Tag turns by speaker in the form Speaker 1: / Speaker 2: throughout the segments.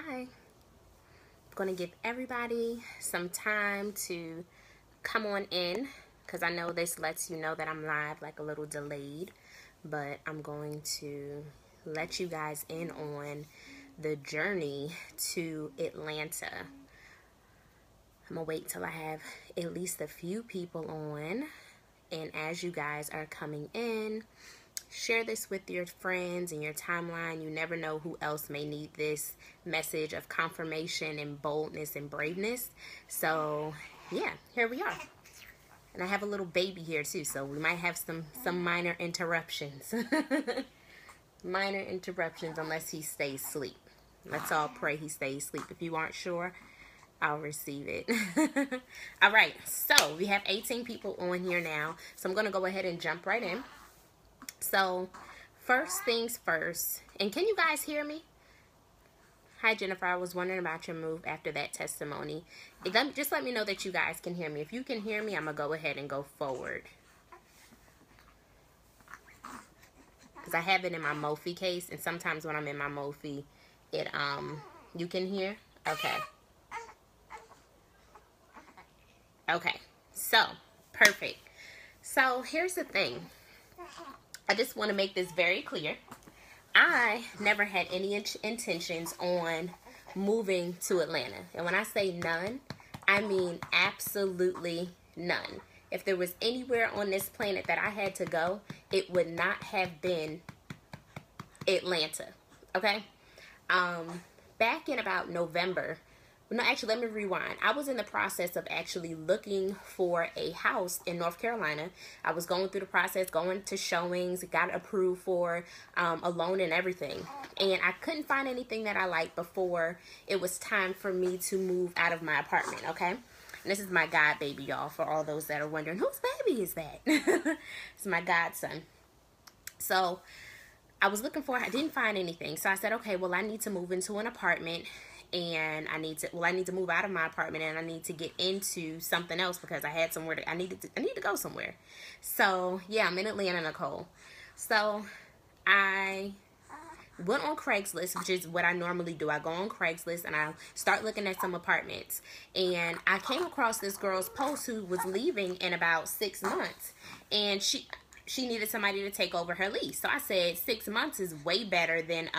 Speaker 1: I'm going to give everybody some time to come on in because I know this lets you know that I'm live, like a little delayed, but I'm going to let you guys in on the journey to Atlanta. I'm going to wait till I have at least a few people on, and as you guys are coming in, share this with your friends and your timeline. You never know who else may need this message of confirmation and boldness and braveness. So yeah, here we are. And I have a little baby here too, so we might have some minor interruptions. Minor interruptions unless he stays asleep. Let's all pray he stays asleep. If you aren't sure, I'll receive it. All right, so we have 18 people on here now, so I'm going to go ahead and jump right in. So, first things first, and can you guys hear me? Hi, Jennifer. I was wondering about your move after that testimony. Just let me know that you guys can hear me. If you can hear me, I'm going to go ahead and go forward. Because I have it in my Mophie case, and sometimes when I'm in my Mophie, you can hear? Okay. Okay. So, perfect. So, here's the thing. I just want to make this very clear. I never had any intentions on moving to Atlanta. And when I say none, I mean absolutely none. If there was anywhere on this planet that I had to go, it would not have been Atlanta. Okay? Back in about November, no, actually, let me rewind. I was in the process of actually looking for a house in North Carolina. I was going through the process, going to showings, got approved for a loan and everything. And I couldn't find anything that I liked before it was time for me to move out of my apartment, okay? And this is my god baby, y'all, for all those that are wondering, whose baby is that? It's my godson. So I was looking for, I didn't find anything. So I said, okay, well, I need to move into an apartment. And I need to move out of my apartment, and I need to get into something else because I had somewhere I need to go somewhere. So yeah, I'm in Atlanta, Nicole. So I went on Craigslist, which is what I normally do. I go on Craigslist and I start looking at some apartments, and I came across this girl's post who was leaving in about 6 months, and she needed somebody to take over her lease. So I said 6 months is way better than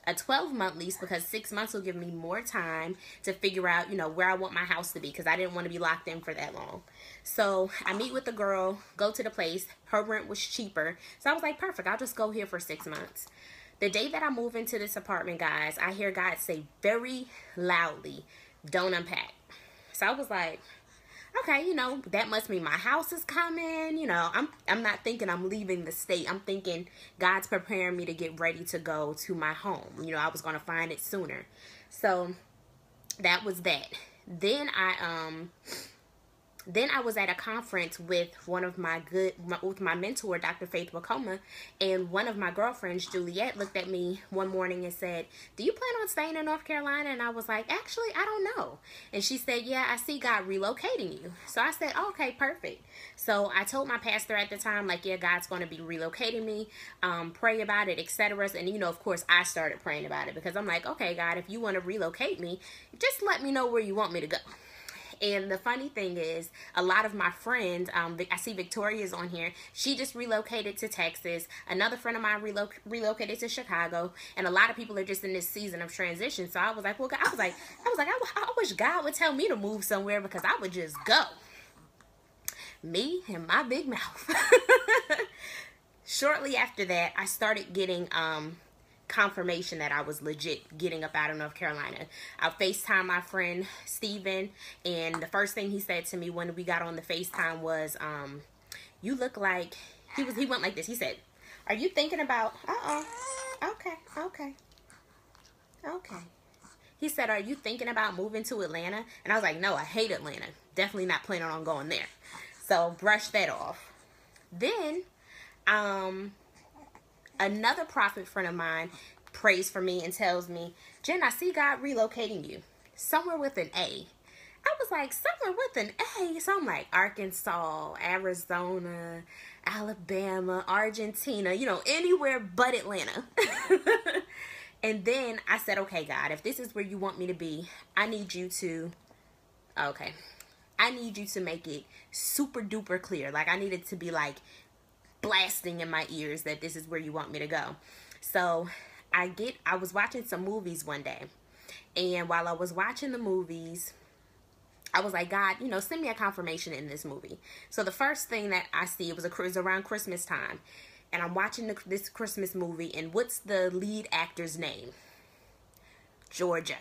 Speaker 1: a 12-month lease, because 6 months will give me more time to figure out, where I want my house to be, because I didn't want to be locked in for that long. So I meet with the girl, go to the place. Her rent was cheaper. So I was like, perfect, I'll just go here for 6 months. The day that I move into this apartment, guys, I hear God say very loudly, don't unpack. So I was like, okay, that must mean my house is coming. I'm not thinking I'm leaving the state. I'm thinking God's preparing me to get ready to go to my home. I was going to find it sooner. So that was that. Then I was at a conference with with my mentor, Dr. Faith Wacoma, and one of my girlfriends, Juliet, looked at me one morning and said, do you plan on staying in North Carolina? And I was like, actually, I don't know. And she said, yeah, I see God relocating you. So I said, okay, perfect. So I told my pastor at the time, like, yeah, God's going to be relocating me, pray about it, etc. And, of course, I started praying about it because I'm like, okay, God, if you want to relocate me, just let me know where you want me to go. And the funny thing is, a lot of my friends, I see Victoria's on here. She just relocated to Texas. Another friend of mine relocated to Chicago. And a lot of people are just in this season of transition. So I was like, well, I wish God would tell me to move somewhere, because I would just go. Me and my big mouth. Shortly after that, I started getting confirmation that I was legit getting up out of North Carolina. I FaceTimed my friend Steven, and the first thing he said to me when we got on the FaceTime was, you look like, he went like this. He said, are you thinking about, okay. He said, are you thinking about moving to Atlanta? And I was like, no, I hate Atlanta. Definitely not planning on going there. So brush that off. Then, another prophet friend of mine prays for me and tells me, Jen, I see God relocating you somewhere with an A. I was like, somewhere with an A? So I'm like, Arkansas, Arizona, Alabama, Argentina, anywhere but Atlanta. And then I said, okay, God, if this is where you want me to be, I need you to, okay, I need you to make it super duper clear. Like, I need it to be like blasting in my ears that this is where you want me to go. So I was watching some movies one day. And while I was watching the movies, I was like, God, you know, send me a confirmation in this movie. So the first thing that I see was around Christmas time. And I'm watching this Christmas movie. And what's the lead actor's name? Georgia.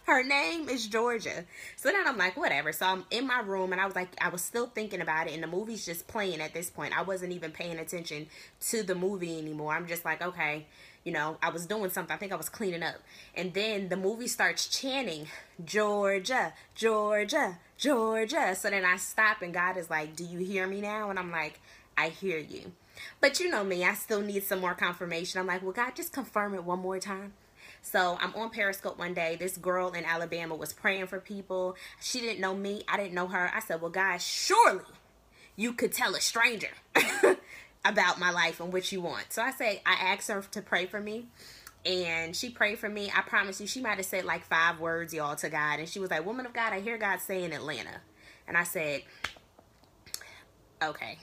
Speaker 1: Her name is Georgia. So then I'm like, whatever. So I'm in my room and I was like, I was still thinking about it and the movie's just playing at this point. I wasn't even paying attention to the movie anymore. I'm just like, okay, you know, I was doing something. I think I was cleaning up. And then the movie starts chanting, Georgia, Georgia, Georgia. So then I stop and God is like, do you hear me now? And I'm like, I hear you. But you know me, I still need some more confirmation. I'm like, well, God, just confirm it one more time. So I'm on Periscope one day. This girl in Alabama was praying for people. She didn't know me. I didn't know her. I said, well, God, surely you could tell a stranger about my life and what you want. So I asked her to pray for me. And she prayed for me. I promise you, she might have said like 5 words, y'all, to God. And she was like, woman of God, I hear God saying Atlanta. And I said, okay.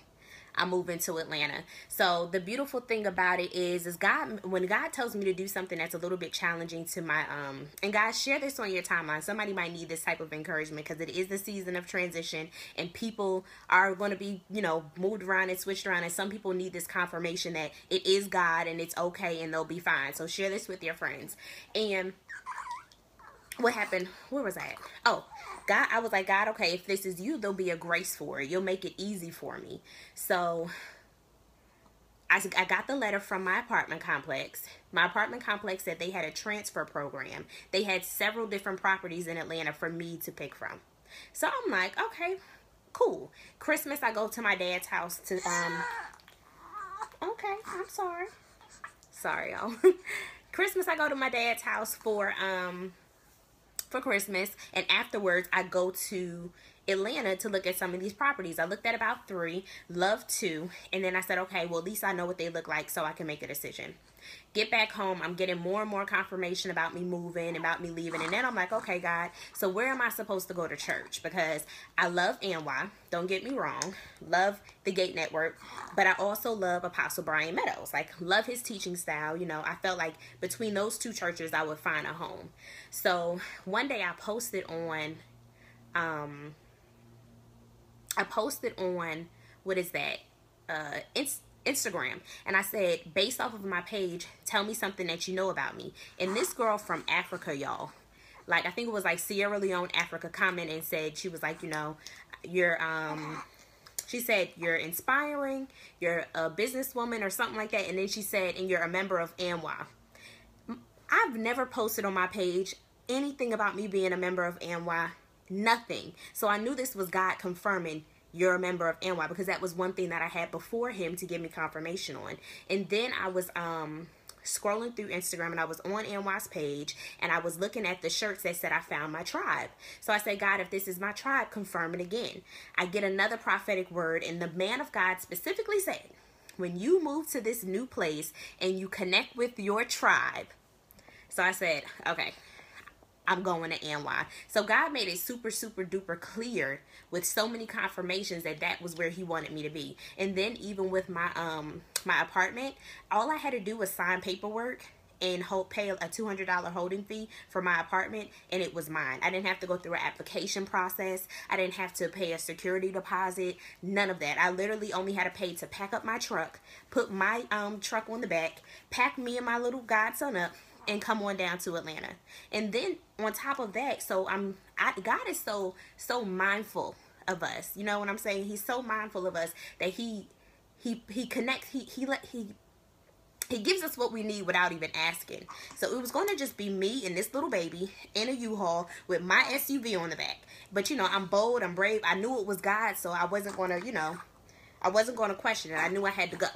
Speaker 1: I'm moving to Atlanta. So the beautiful thing about it is God, when God tells me to do something that's a little bit challenging to my, and guys, share this on your timeline. Somebody might need this type of encouragement because it is the season of transition and people are going to be, you know, moved around and switched around. And some people need this confirmation that it is God and it's okay and they'll be fine. So share this with your friends. And what happened? Where was I at? Oh, God, I was like, God, okay, if this is you, there'll be a grace for it. You'll make it easy for me. So I got the letter from my apartment complex. My apartment complex said they had a transfer program. They had several different properties in Atlanta for me to pick from. So I'm like, okay, cool. Christmas, I go to my dad's house to, okay, I'm sorry. Sorry, y'all. Christmas, I go to my dad's house for Christmas, and afterwards I go to Atlanta to look at some of these properties. I looked at about 3, loved 2, and then I said, okay, well, at least I know what they look like so I can make a decision. Get back home, I'm getting more and more confirmation about me moving, about me leaving, and then I'm like, okay, God, so where am I supposed to go to church? Because I love NY, don't get me wrong, love the Gate Network, but I also love Apostle Brian Meadows, like, love his teaching style. You know, I felt like between those 2 churches, I would find a home. So one day I posted on, what is that, Instagram, and I said, based off of my page, tell me something that you know about me. And this girl from Africa, y'all, like, I think it was like Sierra Leone, Africa, commented and said, she was like, you know, you're, she said, you're inspiring, you're a businesswoman or something like that. And then she said, and you're a member of NY. I've never posted on my page anything about me being a member of NY, nothing. So I knew this was God confirming you're a member of NY, because that was one thing that I had before him to give me confirmation on. And then I was scrolling through Instagram and I was on NY's page and I was looking at the shirts that said I found my tribe. So I said, God, if this is my tribe, confirm it again. I get another prophetic word, and the man of God specifically said, when you move to this new place and you connect with your tribe. So I said, okay, I'm going to NY. So God made it super, super duper clear with so many confirmations that that was where he wanted me to be. And then even with my my apartment, all I had to do was sign paperwork and pay a $200 holding fee for my apartment, and it was mine. I didn't have to go through an application process. I didn't have to pay a security deposit, none of that. I literally only had to pay to pack up my truck, put my truck on the back, pack me and my little godson up, and come on down to Atlanta. And then on top of that, so God is so mindful of us. You know what I'm saying? He's so mindful of us that he connects, he gives us what we need without even asking. So it was going to just be me and this little baby in a U-Haul with my SUV on the back. But, you know, I'm bold, I'm brave. I knew it was God, so I wasn't going to, you know, I wasn't going to question it. I knew I had to go.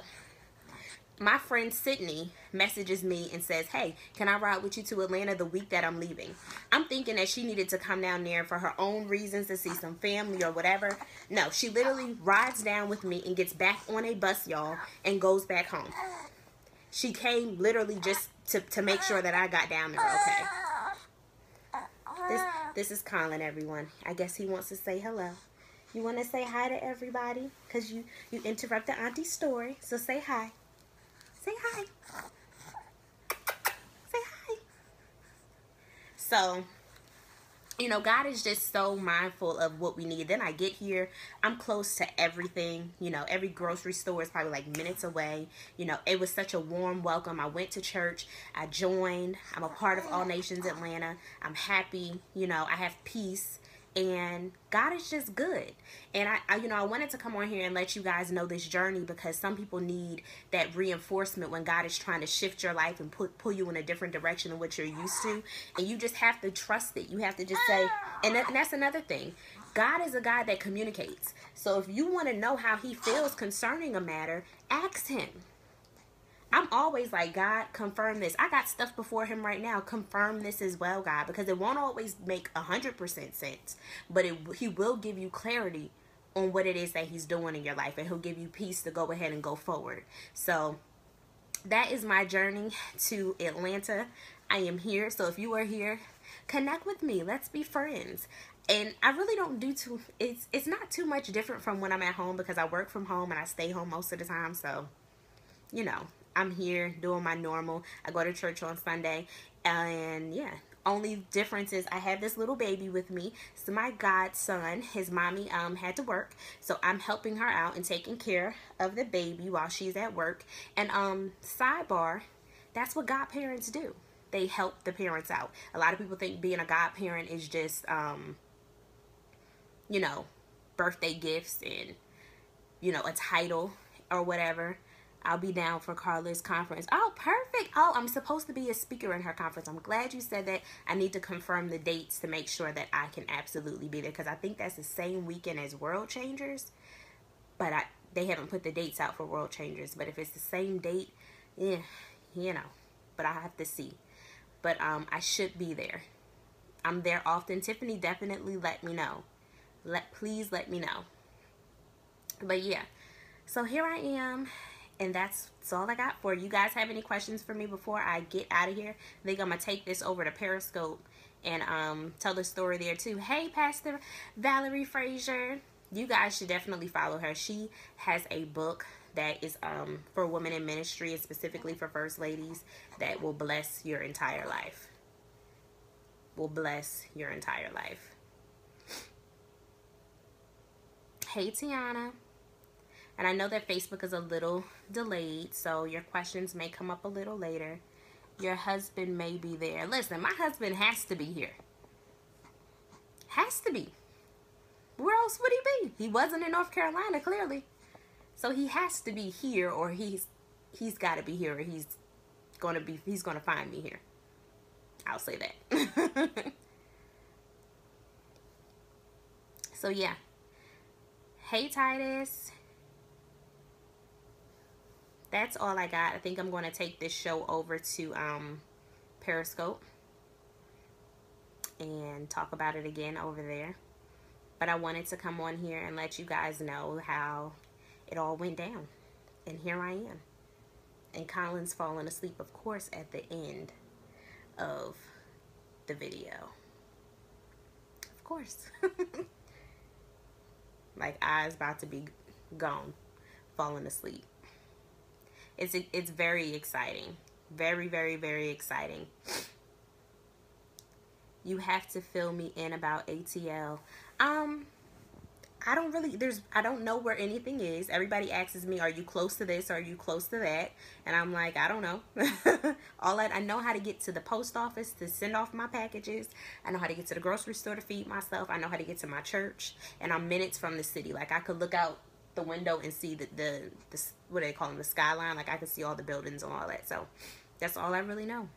Speaker 1: My friend Sydney messages me and says, hey, can I ride with you to Atlanta the week that I'm leaving? I'm thinking that she needed to come down there for her own reasons, to see some family or whatever. No, she literally rides down with me and gets back on a bus, y'all, and goes back home. She came literally just to make sure that I got down there okay. This is Colin, everyone. I guess he wants to say hello. You want to say hi to everybody? Because you interrupted Auntie's story. So say hi. Say hi. Say hi. So, you know, God is just so mindful of what we need. Then I get here, I'm close to everything. You know, every grocery store is probably like minutes away. You know, it was such a warm welcome. I went to church. I joined. I'm a part of All Nations Atlanta. I'm happy. You know, I have peace. And God is just good. And I wanted to come on here and let you guys know this journey, because some people need that reinforcement when God is trying to shift your life and pull you in a different direction than what you're used to. And you just have to trust it. You have to just say, and that's another thing. God is a God that communicates. So if you want to know how he feels concerning a matter, ask him. I'm always like, God, confirm this. I got stuff before him right now. Confirm this as well, God, because it won't always make 100% sense, but he will give you clarity on what it is that he's doing in your life, and he'll give you peace to go ahead and go forward. So that is my journey to Atlanta. I am here. So if you are here, connect with me. Let's be friends. And I really don't do it's not too much different from when I'm at home, because I work from home and I stay home most of the time. So, you know, I'm here doing my normal. I go to church on Sunday, and yeah, only difference is I have this little baby with me. So my godson, his mommy had to work, so I'm helping her out and taking care of the baby while she's at work. And sidebar, that's what godparents do. They help the parents out. A lot of people think being a godparent is just you know, birthday gifts and, you know, a title or whatever. I'll be down for Carla's conference. Oh, perfect. Oh, I'm supposed to be a speaker in her conference. I'm glad you said that. I need to confirm the dates to make sure that I can absolutely be there, because I think that's the same weekend as World Changers. But they haven't put the dates out for World Changers. But if it's the same date, yeah, you know. But I have to see. But I should be there. I'm there often. Tiffany, definitely let me know. Please let me know. But yeah, so here I am. And that's all I got for you. You guys have any questions for me before I get out of here? I think I'm going to take this over to Periscope and tell the story there too. Hey, Pastor Valerie Frazier. You guys should definitely follow her. She has a book that is for women in ministry, and specifically for first ladies, that will bless your entire life. Will bless your entire life. Hey, Tiana. And I know that Facebook is a little delayed, so your questions may come up a little later. Your husband may be there. Listen, my husband has to be here. Has to be. Where else would he be? He wasn't in North Carolina, clearly. So he has to be here, or he's got to be here, or he's going to find me here. I'll say that. So yeah. Hey, Titus. That's all I got. I think I'm going to take this show over to Periscope and talk about it again over there. But I wanted to come on here and let you guys know how it all went down. And here I am. And Colin's falling asleep, of course, at the end of the video. Of course. Like, eyes about to be gone, falling asleep. It's very exciting. Very, very, very exciting. You have to fill me in about ATL. I don't know where anything is. Everybody asks me, are you close to this? Are you close to that? And I'm like, I don't know. I know how to get to the post office to send off my packages. I know how to get to the grocery store to feed myself. I know how to get to my church. And I'm minutes from the city. Like, I could look out the window and see the what do they call them, the skyline. Like, I can see all the buildings and all that. So that's all I really know.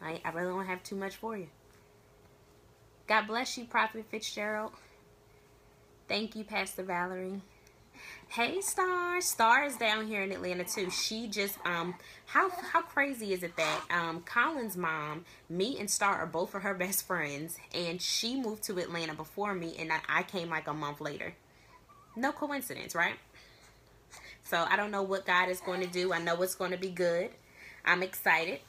Speaker 1: I really don't have too much for you. God bless you, Prophet Fitzgerald. Thank you, Pastor Valerie. Hey, Star. Star is down here in Atlanta too. She just how crazy is it that Colin's mom, me and Star are both of her best friends, and she moved to Atlanta before me, and I came like a month later. No coincidence, right? So I don't know what God is going to do. I know it's going to be good. I'm excited.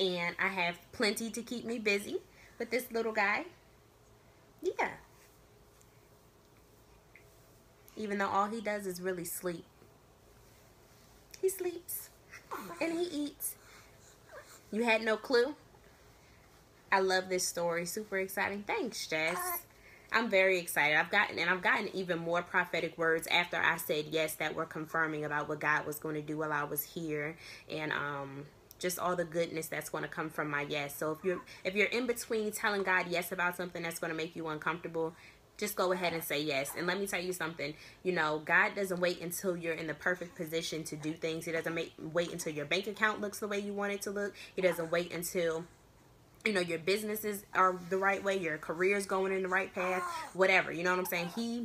Speaker 1: And I have plenty to keep me busy with this little guy. Yeah. Even though all he does is really sleep. He sleeps. And he eats. You had no clue? I love this story. Super exciting. Thanks, Jess. I'm very excited. I've gotten even more prophetic words after I said yes that were confirming about what God was going to do while I was here, and just all the goodness that's going to come from my yes. So if you're in between telling God yes about something that's going to make you uncomfortable, just go ahead and say yes. And let me tell you something. You know, God doesn't wait until you're in the perfect position to do things. He doesn't wait until your bank account looks the way you want it to look. He doesn't wait until, you know, your businesses are the right way, your career's going in the right path, whatever. You know what I'm saying? He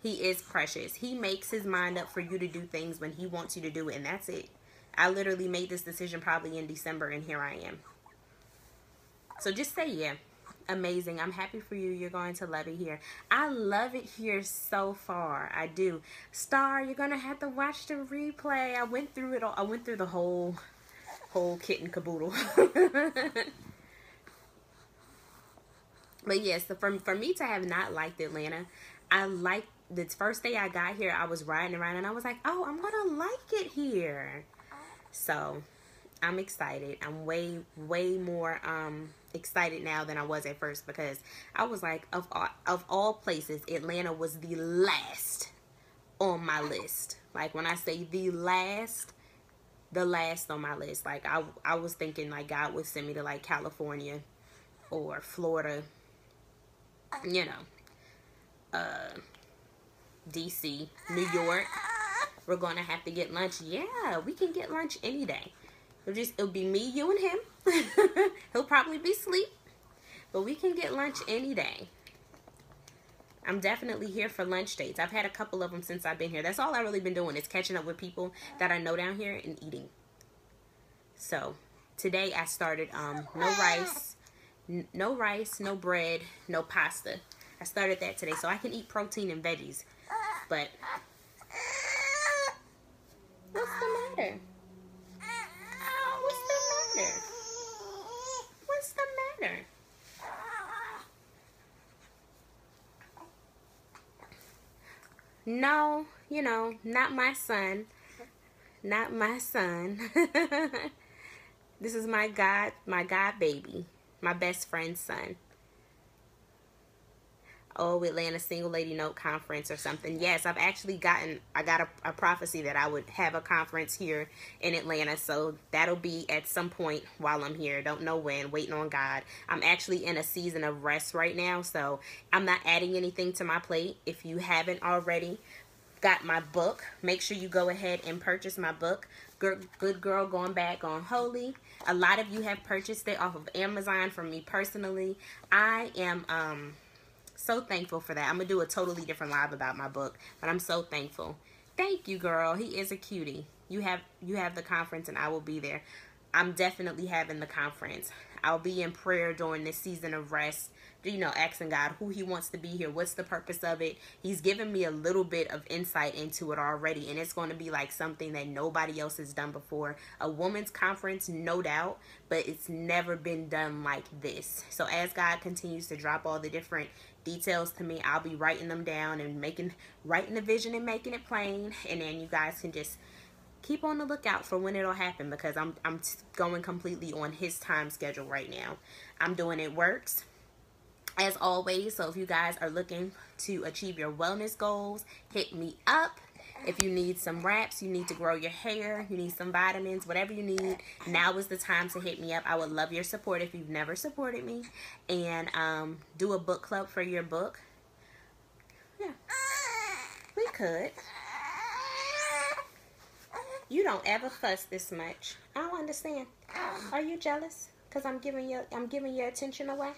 Speaker 1: is precious. He makes his mind up for you to do things when he wants you to do it, and that's it. I literally made this decision probably in December, and here I am. So just say yeah. Amazing. I'm happy for you. You're going to love it here. I love it here so far. I do. Star, you're going to have to watch the replay. I went through it all. I went through the whole kit and caboodle. But yes, so for me to have not liked Atlanta, I liked the first day I got here. I was riding around and I was like, oh, I'm gonna like it here. So I'm excited. I'm way more excited now than I was at first, because I was like, of all places, Atlanta was the last on my list. Like, when I say the last on my list. Like, I was thinking like God would send me to like California or Florida, you know, DC, New York. We're gonna have to get lunch. Yeah, we can get lunch any day. It'll be me, you, and him. He'll probably be asleep, but we can get lunch any day. I'm definitely here for lunch dates. I've had a couple of them since I've been here. That's all I've really been doing, is catching up with people that I know down here and eating. So today I started no rice, no bread, no pasta. I started that today so I can eat protein and veggies. But what's the matter? What's the matter? What's the matter? No, you know, not my son. Not my son. This is my God baby. My best friend's son. Oh, Atlanta Single Lady Note Conference or something. Yes, I got a prophecy that I would have a conference here in Atlanta. So that'll be at some point while I'm here. Don't know when. Waiting on God. I'm actually in a season of rest right now, so I'm not adding anything to my plate. If you haven't already got my book, make sure you go ahead and purchase my book, Good Girl Going Back on Holy. A lot of you have purchased it off of Amazon from me personally. I am so thankful for that. I'm gonna do a totally different live about my book, but I'm so thankful. Thank you, girl. He is a cutie. You have the conference and I will be there. I'm definitely having the conference. I'll be in prayer during this season of rest, you know, asking God who he wants to be here. What's the purpose of it? He's given me a little bit of insight into it already, and it's going to be like something that nobody else has done before. A woman's conference, no doubt, but it's never been done like this. So as God continues to drop all the different details to me, I'll be writing them down and writing the vision and making it plain, and then you guys can just keep on the lookout for when it'll happen, because I'm going completely on his time schedule right now. I'm doing It Works, as always. So if you guys are looking to achieve your wellness goals, hit me up. If you need some wraps, you need to grow your hair, you need some vitamins, whatever you need, now is the time to hit me up. I would love your support if you've never supported me. And do a book club for your book. Yeah, we could. You don't ever fuss this much. I don't understand. Are you jealous because I'm giving your attention away?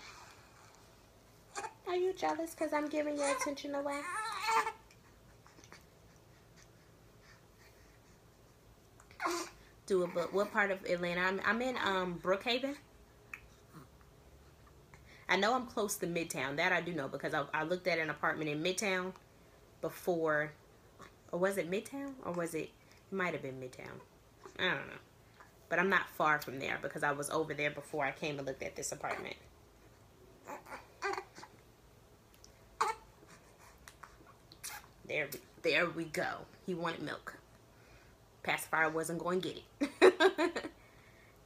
Speaker 1: Are you jealous because I'm giving your attention away? Do a book. What part of Atlanta? I'm in Brookhaven. I know I'm close to Midtown. That I do know, because I looked at an apartment in Midtown before Or was it Midtown? Or was it might have been Midtown. I don't know. But I'm not far from there because I was over there before I came and looked at this apartment. There we go. He wanted milk. Pacifier wasn't going to get it.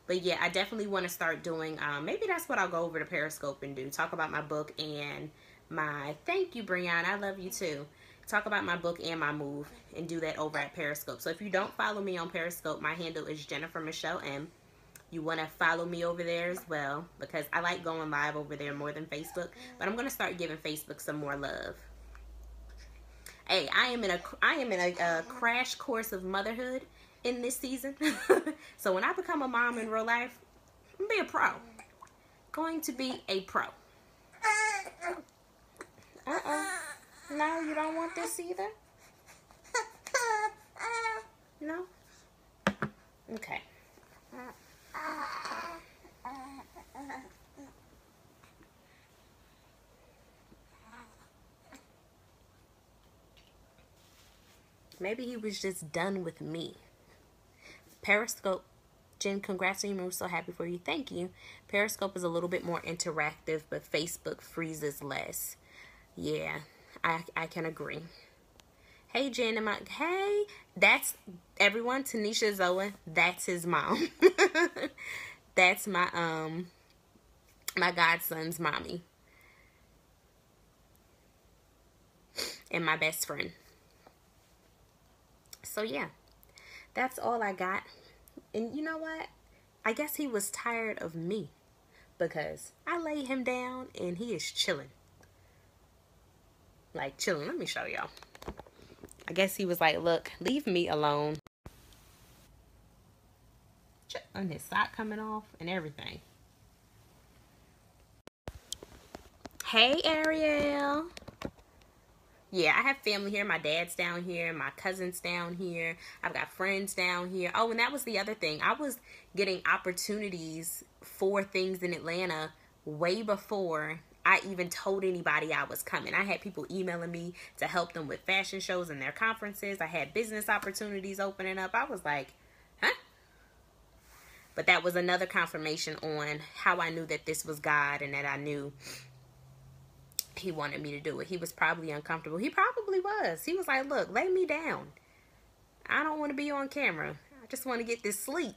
Speaker 1: But yeah, I definitely want to start doing, maybe that's what I'll go over to Periscope and do. Talk about my book and my, thank you, Brianna, I love you too. Talk about my book and my move and do that over at Periscope. So if you don't follow me on Periscope, my handle is Jennifer Michelle M. You want to follow me over there as well because I like going live over there more than Facebook. But I'm going to start giving Facebook some more love. Hey, I am in a crash course of motherhood in this season. So when I become a mom in real life, I'm going to be a pro. Going to be a pro. No, you don't want this either? No? Okay. Maybe he was just done with me. Periscope, Jen, congrats on you. We're so happy for you. Thank you. Periscope is a little bit more interactive, but Facebook freezes less. Yeah, I can agree. Hey, Jen, hey, that's everyone. Tanisha Zoa, that's his mom. That's my my godson's mommy and my best friend. So yeah, that's all I got. And you know what? I guess he was tired of me because I laid him down and he is chilling. Like chilling. Let me show y'all. I guess he was like, look, leave me alone. And his sock coming off and everything. Hey, Ariel. Yeah, I have family here. My dad's down here. My cousin's down here. I've got friends down here. Oh, and that was the other thing. I was getting opportunities for things in Atlanta way before I even told anybody I was coming. I had people emailing me to help them with fashion shows and their conferences. I had business opportunities opening up. I was like, huh? But that was another confirmation on how I knew that this was God and that I knew he wanted me to do it. He was probably uncomfortable. He probably was. He was like, look, lay me down. I don't want to be on camera. I just want to get this sleep.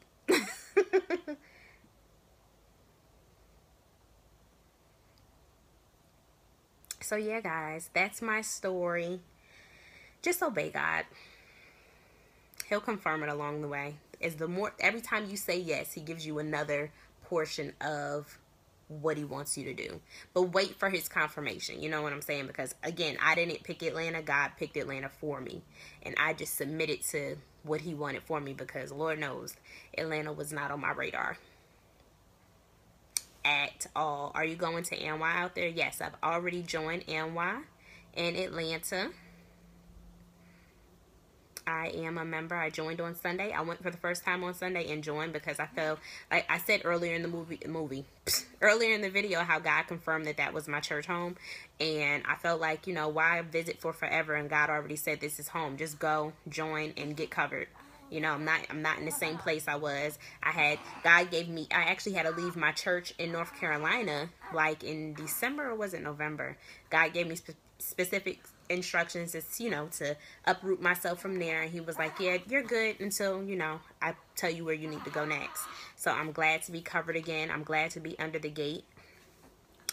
Speaker 1: So yeah, guys, that's my story. Just obey God. He'll confirm it along the way. Every time you say yes, he gives you another portion of what he wants you to do. But wait for his confirmation. You know what I'm saying? Because again, I didn't pick Atlanta. God picked Atlanta for me. And I just submitted to what he wanted for me because Lord knows Atlanta was not on my radar at all. Are you going to NY out there? Yes, I've already joined NY in Atlanta. I am a member. I joined on Sunday. I went for the first time on Sunday and joined because I felt, like I said earlier in the earlier in the video, how God confirmed that that was my church home. And I felt like, you know, why visit for forever? And God already said this is home. Just go, join, and get covered. You know, I'm not in the same place I was. God gave me, I actually had to leave my church in North Carolina, like in December, or was it November? God gave me specific instructions, is, you know, to uproot myself from there. And he was like, yeah, you're good until, you know, I tell you where you need to go next. So I'm glad to be covered again. I'm glad to be under the gate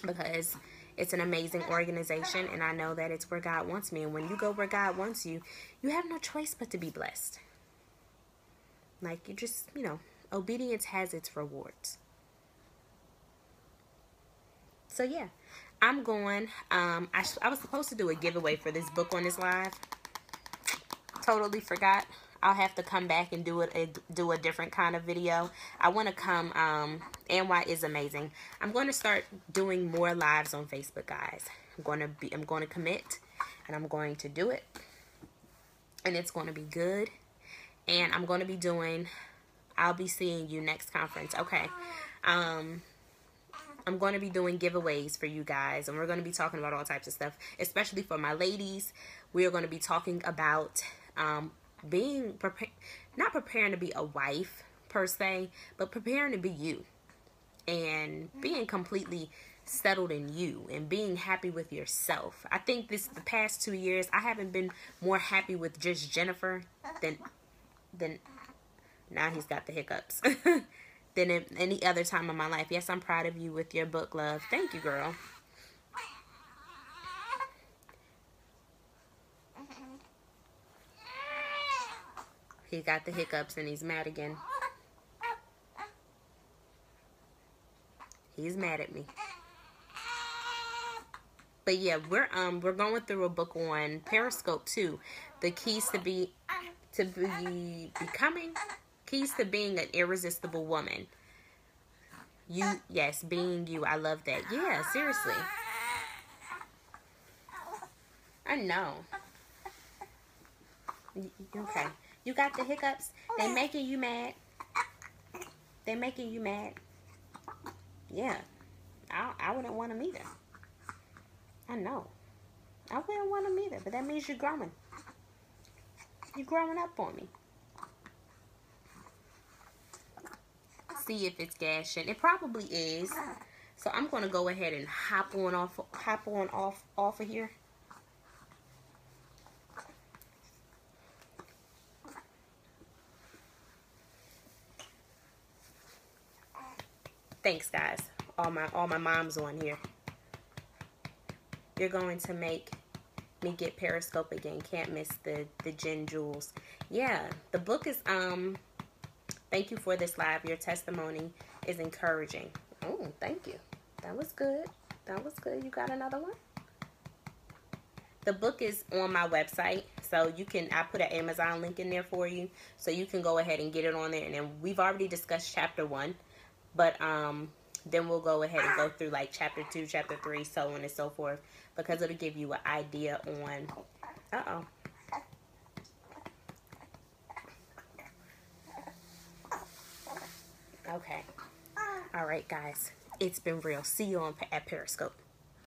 Speaker 1: because it's an amazing organization. And I know that it's where God wants me. And when you go where God wants you, you have no choice but to be blessed. Like, you just, you know, obedience has its rewards. So yeah, I'm going. I was supposed to do a giveaway for this book on this live. Totally forgot. I'll have to come back and do a different kind of video. I want to come. NY is amazing. I'm going to start doing more lives on Facebook, guys. I'm going to commit, and I'm going to do it, and it's going to be good. And I'm going to be doing, I'll be seeing you next conference. Okay. I'm going to be doing giveaways for you guys. And we're going to be talking about all types of stuff. Especially for my ladies. We are going to be talking about not preparing to be a wife per se, but preparing to be you and being completely settled in you and being happy with yourself. I think the past 2 years I haven't been more happy with just Jennifer than now he's got the hiccups than in any other time of my life. Yes, I'm proud of you with your book, love. Thank you, girl. He got the hiccups and he's mad again. He's mad at me. But yeah, we're going through a book on Periscope too. The keys to becoming keys to being an irresistible woman. Yes, being you. I love that. Yeah, seriously. I know. Okay. You got the hiccups? They making you mad? They making you mad? Yeah. I wouldn't want them either. I know. I wouldn't want them either. But that means you're growing. You're growing up on me. See if it's gashing. It probably is. So I'm going to go ahead and hop on off of here. Thanks, guys. All my moms on here. You're going to make me get Periscope again. Can't miss the Jen Jewels. Yeah, the book is thank you for this live. Your testimony is encouraging. Oh, thank you. That was good. That was good. You got another one? The book is on my website, so I put an Amazon link in there for you, so you can go ahead and get it on there. And then we've already discussed chapter 1, but then we'll go ahead and go through like chapter 2, chapter 3, so on and so forth, because it'll give you an idea on. Okay. All right, guys. It's been real. See you at Periscope.